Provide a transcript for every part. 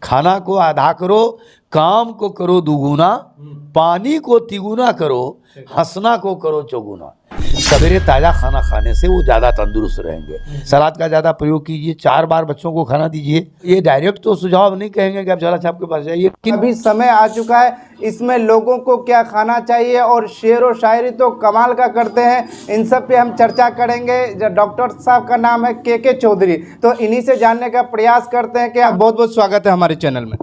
खाना को आधा करो, काम को करो दुगुना, पानी को तिगुना करो, हंसना को करो चौगुना। सवेरे ताज़ा खाना खाने से वो ज़्यादा तंदुरुस्त रहेंगे। सलाद का ज़्यादा प्रयोग कीजिए, 4 बार बच्चों को खाना दीजिए। ये डायरेक्ट तो सुझाव नहीं कहेंगे कि आप झोला छाप के पास जाइए। अभी समय आ चुका है, इसमें लोगों को क्या खाना चाहिए और शेर व शायरी तो कमाल का करते हैं, इन सब पे हम चर्चा करेंगे। डॉक्टर साहब का नाम है के चौधरी, तो इन्हीं से जानने का प्रयास करते हैं। कि बहुत बहुत स्वागत है हमारे चैनल में।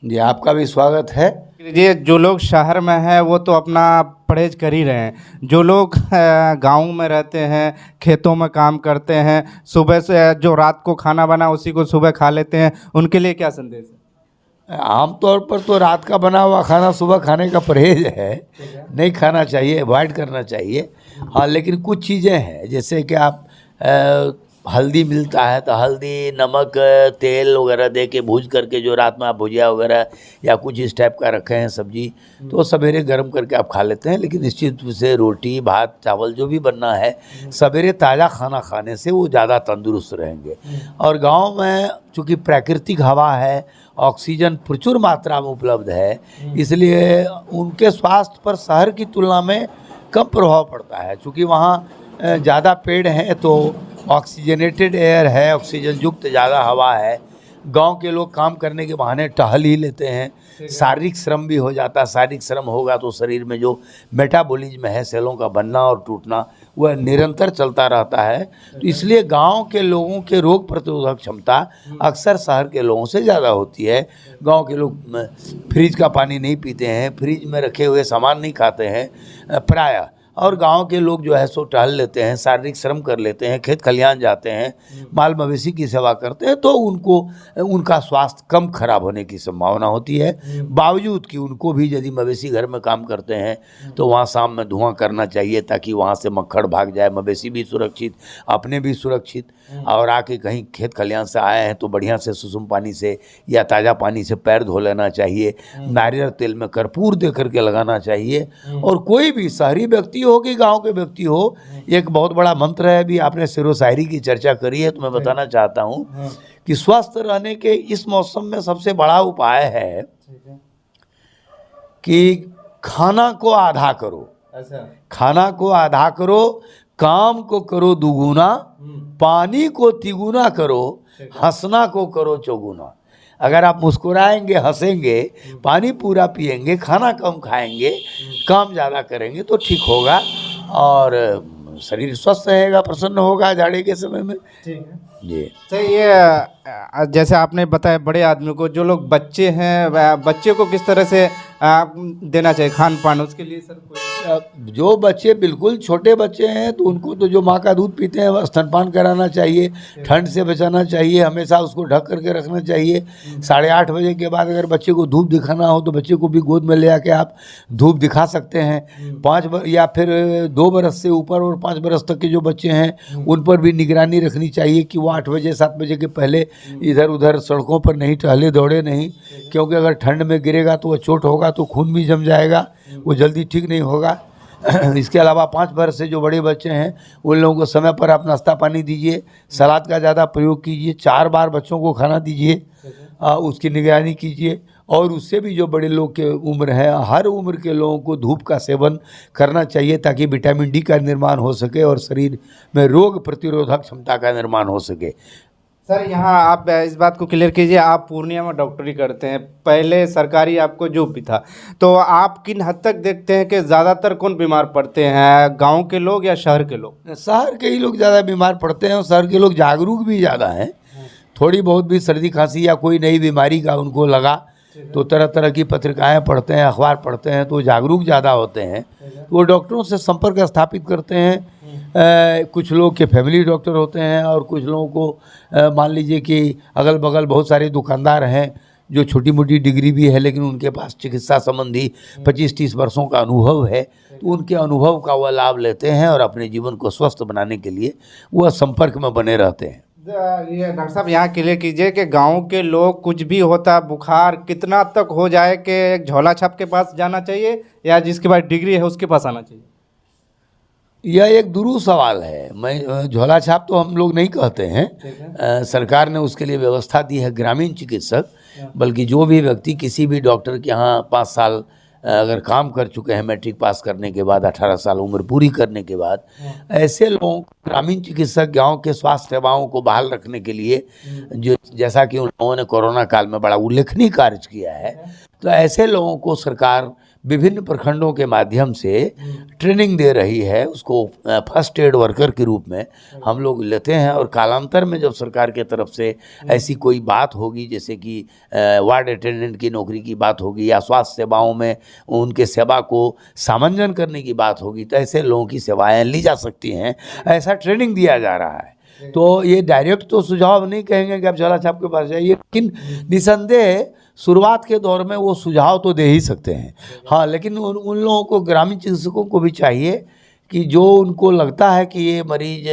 जी आपका भी स्वागत है। ये जो लोग शहर में हैं वो तो अपना परहेज कर ही रहे हैं, जो लोग गांव में रहते हैं, खेतों में काम करते हैं, सुबह से जो रात को खाना बना उसी को सुबह खा लेते हैं, उनके लिए क्या संदेश है? आमतौर पर तो रात का बना हुआ खाना सुबह खाने का परहेज है, नहीं खाना चाहिए, अवॉइड करना चाहिए। हाँ, लेकिन कुछ चीज़ें हैं जैसे कि आप हल्दी मिलता है तो हल्दी, नमक, तेल वगैरह दे के भूज करके जो रात में आप भुजिया वगैरह या कुछ इस टाइप का रखे हैं सब्जी, तो सवेरे गर्म करके आप खा लेते हैं। लेकिन निश्चित रूप से रोटी, भात, चावल जो भी बनना है, सवेरे ताज़ा खाना खाने से वो ज़्यादा तंदुरुस्त रहेंगे। और गांव में चूँकि प्राकृतिक हवा है, ऑक्सीजन प्रचुर मात्रा में उपलब्ध है, इसलिए उनके स्वास्थ्य पर शहर की तुलना में कम प्रभाव पड़ता है। चूँकि वहाँ ज़्यादा पेड़ हैं तो ऑक्सीजनेटेड एयर है, ऑक्सीजन युक्त ज़्यादा हवा है। गांव के लोग काम करने के बहाने टहल ही लेते हैं, शारीरिक श्रम भी हो जाता है। शारीरिक श्रम होगा तो शरीर में जो मेटाबॉलिज्म है, सेलों का बनना और टूटना, वह निरंतर चलता रहता है। तो इसलिए गांव के लोगों के रोग प्रतिरोधक क्षमता अक्सर शहर के लोगों से ज़्यादा होती है। गांव के लोग फ्रिज का पानी नहीं पीते हैं, फ्रिज में रखे हुए सामान नहीं खाते हैं प्रायः। और गांव के लोग जो है सो टहल लेते हैं, शारीरिक श्रम कर लेते हैं, खेत खलिहान जाते हैं, माल मवेशी की सेवा करते हैं, तो उनका स्वास्थ्य कम खराब होने की संभावना होती है। बावजूद कि उनको भी यदि मवेशी घर में काम करते हैं तो वहाँ शाम में धुआं करना चाहिए ताकि वहाँ से मक्खड़ भाग जाए, मवेशी भी सुरक्षित, अपने भी सुरक्षित। और आके कहीं खेत खलिहान से आए हैं तो बढ़िया से सुसुम पानी से या ताज़ा पानी से पैर धो लेना चाहिए। नारियल तेल में कर्पूर दे करके लगाना चाहिए। और कोई भी शहरी व्यक्ति हो कि गांव के व्यक्ति हो, एक बहुत बड़ा मंत्र है, भी आपने शेर व शायरी की चर्चा करी है तो मैं बताना चाहता हूं कि स्वस्थ रहने के इस मौसम में सबसे बड़ा उपाय है कि खाना को आधा करो। खाना को आधा करो, काम को करो दुगुना, पानी को तिगुना करो, हंसना को करो चौगुना। अगर आप मुस्कुराएंगे, हंसेंगे, पानी पूरा पिएंगे, खाना कम खाएंगे, काम ज़्यादा करेंगे तो ठीक होगा और शरीर स्वस्थ रहेगा, प्रसन्न होगा जाड़े के समय में। ठीक है जी। तो ये जैसे आपने बताया, बड़े आदमी को, जो लोग बच्चे हैं, बच्चे को किस तरह से देना चाहिए खान पान, उसके लिए सर कोई? जो बच्चे बिल्कुल छोटे बच्चे हैं तो उनको तो जो माँ का दूध पीते हैं स्तनपान कराना चाहिए, ठंड से बचाना चाहिए, हमेशा उसको ढक करके रखना चाहिए। 8:30 बजे के बाद अगर बच्चे को धूप दिखाना हो तो बच्चे को भी गोद में ले आके आप धूप दिखा सकते हैं। या फिर 2 बरस से ऊपर और 5 बरस तक के जो बच्चे हैं उन पर भी निगरानी रखनी चाहिए कि वो 8 बजे 7 बजे के पहले इधर उधर सड़कों पर नहीं टहले दौड़े नहीं, क्योंकि अगर ठंड में गिरेगा तो वह चोट होगा तो खून भी जम जाएगा, वो जल्दी ठीक नहीं होगा। इसके अलावा 5 वर्ष से जो बड़े बच्चे हैं उन लोगों को समय पर आप नाश्ता पानी दीजिए, सलाद का ज़्यादा प्रयोग कीजिए, 4 बार बच्चों को खाना दीजिए, उसकी निगरानी कीजिए। और उससे भी जो बड़े लोग के उम्र है, हर उम्र के लोगों को धूप का सेवन करना चाहिए ताकि विटामिन डी का निर्माण हो सके और शरीर में रोग प्रतिरोधक क्षमता का निर्माण हो सके। सर यहाँ आप इस बात को क्लियर कीजिए, आप पूर्णिया में डॉक्टरी करते हैं, पहले सरकारी आपको जॉब भी था, तो आप किन हद तक देखते हैं कि ज़्यादातर कौन बीमार पड़ते हैं, गांव के लोग या शहर के लोग? शहर के ही लोग ज़्यादा बीमार पड़ते हैं और शहर के लोग जागरूक भी ज़्यादा हैं। थोड़ी बहुत भी सर्दी खांसी या कोई नई बीमारी का उनको लगा तो तरह तरह की पत्रिकाएं पढ़ते हैं, अखबार पढ़ते हैं, तो जागरूक ज़्यादा होते हैं, वो डॉक्टरों से संपर्क स्थापित करते हैं। कुछ लोग के फैमिली डॉक्टर होते हैं और कुछ लोगों को मान लीजिए कि अगल बगल बहुत सारे दुकानदार हैं जो छोटी मोटी डिग्री भी है लेकिन उनके पास चिकित्सा संबंधी 25-30 वर्षों का अनुभव है, तो उनके अनुभव का वह लाभ लेते हैं और अपने जीवन को स्वस्थ बनाने के लिए वह संपर्क में बने रहते हैं। ये डॉक्टर साहब यहाँ क्लियर कीजिए कि गांव के लोग कुछ भी होता, बुखार कितना तक हो जाए कि एक झोला छाप के पास जाना चाहिए या जिसके पास डिग्री है उसके पास आना चाहिए? यह एक दुरूह सवाल है। मैं झोला छाप तो हम लोग नहीं कहते हैं, सरकार ने उसके लिए व्यवस्था दी है ग्रामीण चिकित्सक, बल्कि जो भी व्यक्ति किसी भी डॉक्टर के यहाँ 5 साल अगर काम कर चुके हैं, मैट्रिक पास करने के बाद 18 साल उम्र पूरी करने के बाद, ऐसे लोगों को ग्रामीण चिकित्सक गाँव के स्वास्थ्य सेवाओं को बहाल रखने के लिए जो जैसा कि उन लोगों ने कोरोना काल में बड़ा उल्लेखनीय कार्य किया है, तो ऐसे लोगों को सरकार विभिन्न प्रखंडों के माध्यम से ट्रेनिंग दे रही है। उसको फर्स्ट एड वर्कर के रूप में हम लोग लेते हैं, और कालांतर में जब सरकार के तरफ से ऐसी कोई बात होगी, जैसे कि वार्ड अटेंडेंट की नौकरी की बात होगी या स्वास्थ्य सेवाओं में उनके सेवा को सामंजन करने की बात होगी, तो ऐसे लोगों की सेवाएं ली जा सकती हैं। ऐसा ट्रेनिंग दिया जा रहा है। तो ये डायरेक्ट तो सुझाव नहीं कहेंगे कि आप झोला छाप के पास जाइए, लेकिन निसंदेह शुरुआत के दौर में वो सुझाव तो दे ही सकते हैं। हाँ, लेकिन उन लोगों को, ग्रामीण चिकित्सकों को भी चाहिए कि जो उनको लगता है कि ये मरीज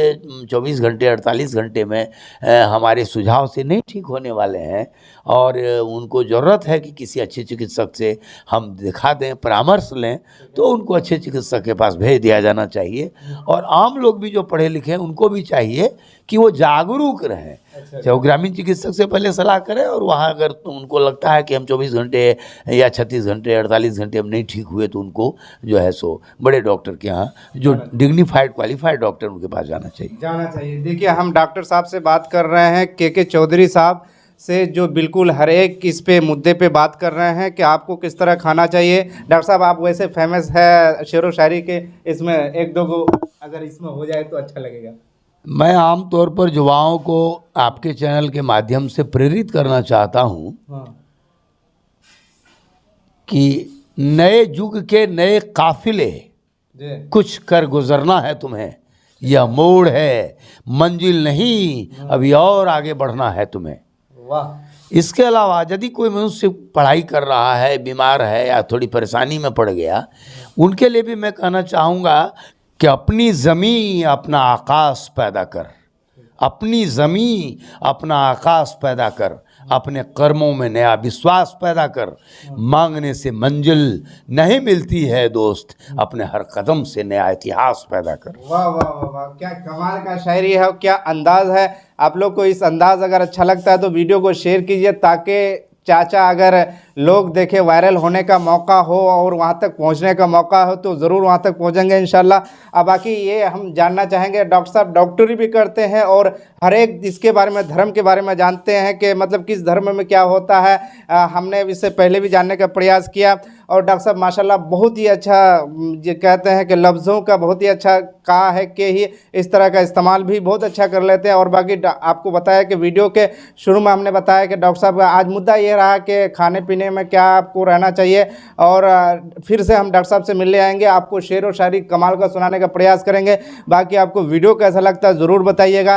24 घंटे 48 घंटे में हमारे सुझाव से नहीं ठीक होने वाले हैं, और उनको ज़रूरत है कि किसी अच्छे चिकित्सक से हम दिखा दें, परामर्श लें, तो उनको अच्छे चिकित्सक के पास भेज दिया जाना चाहिए। और आम लोग भी जो पढ़े लिखे हैं उनको भी चाहिए कि वो जागरूक रहें, चाहे वो ग्रामीण चिकित्सक से पहले सलाह करें, और वहाँ अगर उनको लगता है कि हम 24 घंटे या 36 घंटे 48 घंटे हम नहीं ठीक हुए, तो उनको जो है सो बड़े डॉक्टर के यहाँ, जो डिग्निफाइड क्वालिफाइड डॉक्टर, उनके पास जाना चाहिए। देखिए, हम डॉक्टर साहब से बात कर रहे हैं, के चौधरी साहब से, जो बिल्कुल हर एक इस पे मुद्दे पे बात कर रहे हैं कि आपको किस तरह खाना चाहिए। डॉक्टर साहब, आप वैसे फेमस है शेर व शायरी के, इसमें एक दो को अगर इसमें हो जाए तो अच्छा लगेगा। मैं आम तौर पर युवाओं को आपके चैनल के माध्यम से प्रेरित करना चाहता हूँ कि नए युग के नए काफिले कुछ कर गुजरना है तुम्हें, यह मोड़ है मंजिल नहीं, अभी और आगे बढ़ना है तुम्हें। वाह। इसके अलावा यदि कोई मनुष्य पढ़ाई कर रहा है, बीमार है या थोड़ी परेशानी में पड़ गया, उनके लिए भी मैं कहना चाहूँगा कि अपनी ज़मीं अपना आकाश पैदा कर, अपनी ज़मीं अपना आकाश पैदा कर, अपने कर्मों में नया विश्वास पैदा कर। मांगने से मंजिल नहीं मिलती है दोस्त, अपने हर कदम से नया इतिहास पैदा कर। वाह वाह वाह वाह, क्या कमाल का शायरी है, क्या अंदाज है। आप लोग को इस अंदाज अगर अच्छा लगता है तो वीडियो को शेयर कीजिए, ताकि चाचा अगर लोग देखे, वायरल होने का मौका हो और वहाँ तक पहुँचने का मौका हो तो ज़रूर वहाँ तक पहुँचेंगे इंशाल्लाह। अब बाकी ये हम जानना चाहेंगे, डॉक्टर साहब डॉक्टरी भी करते हैं और हर एक इसके बारे में, धर्म के बारे में जानते हैं कि मतलब किस धर्म में क्या होता है। हमने इससे पहले भी जानने का प्रयास किया, और डॉक्टर साहब माशाल्लाह बहुत ही अच्छा, ये कहते हैं कि लफ्ज़ों का बहुत ही अच्छा कहा है कि ही इस तरह का इस्तेमाल भी बहुत अच्छा कर लेते हैं। और बाकी आपको बताया कि वीडियो के शुरू में हमने बताया कि डॉक्टर साहब का आज मुद्दा ये रहा कि खाने पीने में क्या आपको रहना चाहिए, और फिर से हम डॉक्टर साहब से मिलने आएंगे, आपको शेर व शायरी कमाल का सुनाने का प्रयास करेंगे। बाकी आपको वीडियो कैसा लगता है ज़रूर बताइएगा।